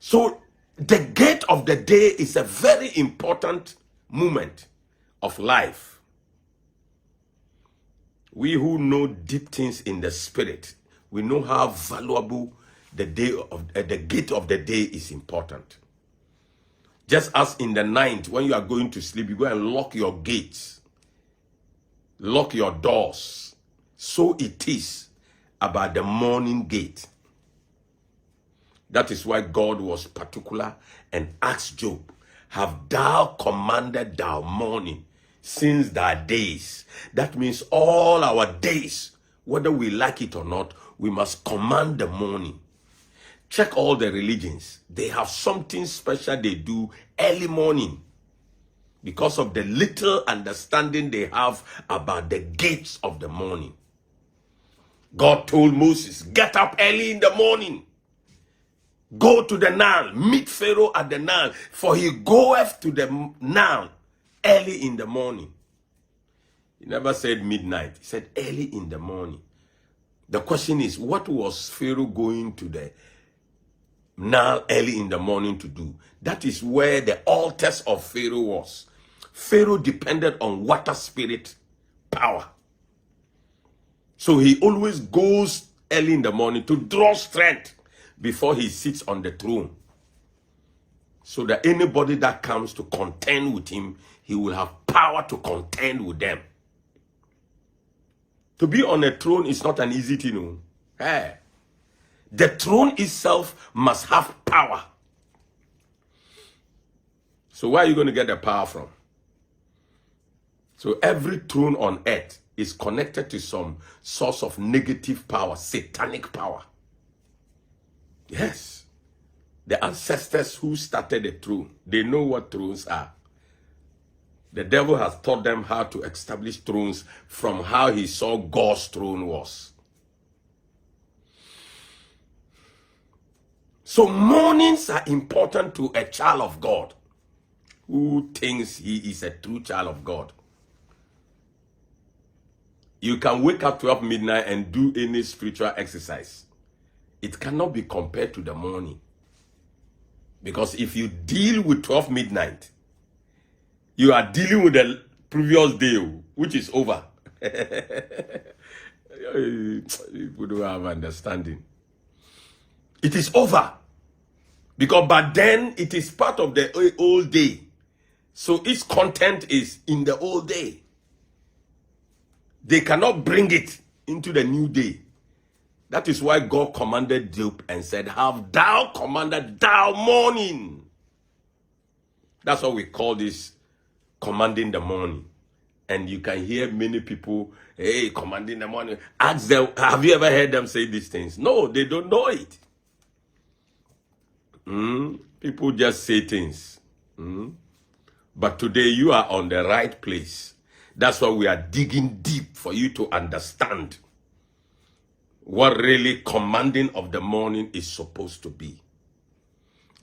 So the gate of the day is a very important moment of life. We who know deep things in the spirit, we know how valuable the gate of the day is important. Just as in the night, when you are going to sleep, you go and lock your gates, lock your doors. So it is about the morning gate. That is why God was particular and asked Job, have thou commanded thou morning since thy days? That means all our days, whether we like it or not, we must command the morning. Check all the religions. They have something special they do early morning because of the little understanding they have about the gates of the morning. God told Moses, get up early in the morning. Go to the Nile, meet Pharaoh at the Nile, for he goeth to the Nile early in the morning. He never said midnight, he said early in the morning. The question is, what was Pharaoh going to the Nile early in the morning to do? That is where the altars of Pharaoh was. Pharaoh depended on water spirit power. So he always goes early in the morning to draw strength before he sits on the throne, so that anybody that comes to contend with him, he will have power to contend with them. To be on a throne is not an easy thing. Hey. The throne itself must have power. So where are you going to get the power from? So every throne on earth is connected to some source of negative power, satanic power. Yes. The ancestors who started the throne, they know what thrones are. The devil has taught them how to establish thrones from how he saw God's throne was. So mornings are important to a child of God who thinks he is a true child of God. You can wake up 12 midnight and do any spiritual exercise. It cannot be compared to the morning. Because if you deal with 12 midnight, you are dealing with the previous day, which is over. People don't have understanding. It is over. Because by then, it is part of the old day. So its content is in the old day. They cannot bring it into the new day. That is why God commanded Job and said, have thou commanded thou morning? That's what we call this, commanding the morning. And you can hear many people, hey, commanding the morning. Ask them, have you ever heard them say these things? No, they don't know it. People just say things. But today you are on the right place. That's why we are digging deep for you to understand what really commanding of the morning is supposed to be.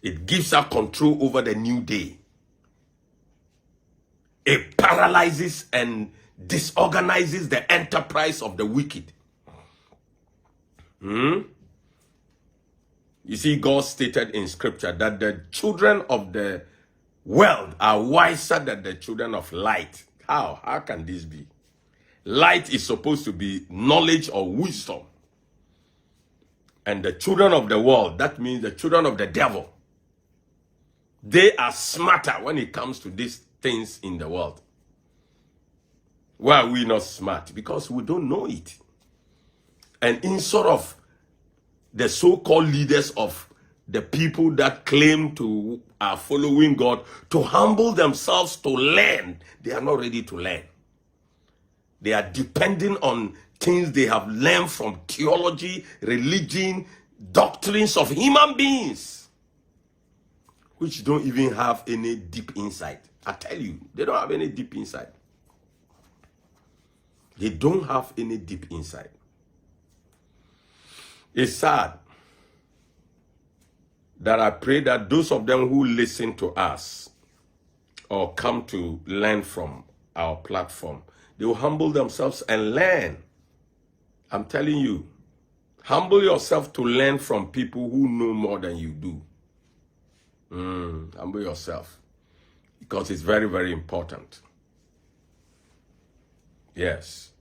It gives us control over the new day. It paralyzes and disorganizes the enterprise of the wicked. You see, God stated in scripture that the children of the world are wiser than the children of light. How? How can this be? Light is supposed to be knowledge or wisdom. And the children of the world, that means the children of the devil, they are smarter when it comes to these things in the world. Why are we not smart? Because we don't know it. And in sort of the so-called leaders of the people that claim to are following God, to humble themselves to learn, they are not ready to learn. They are depending on things they have learned from theology, religion, doctrines of human beings, which don't even have any deep insight. I tell you, they don't have any deep insight. They don't have any deep insight. It's sad that I pray that those of them who listen to us or come to learn from our platform, they will humble themselves and learn. I'm telling you, humble yourself to learn from people who know more than you do. Humble yourself. Because it's very, very important. Yes.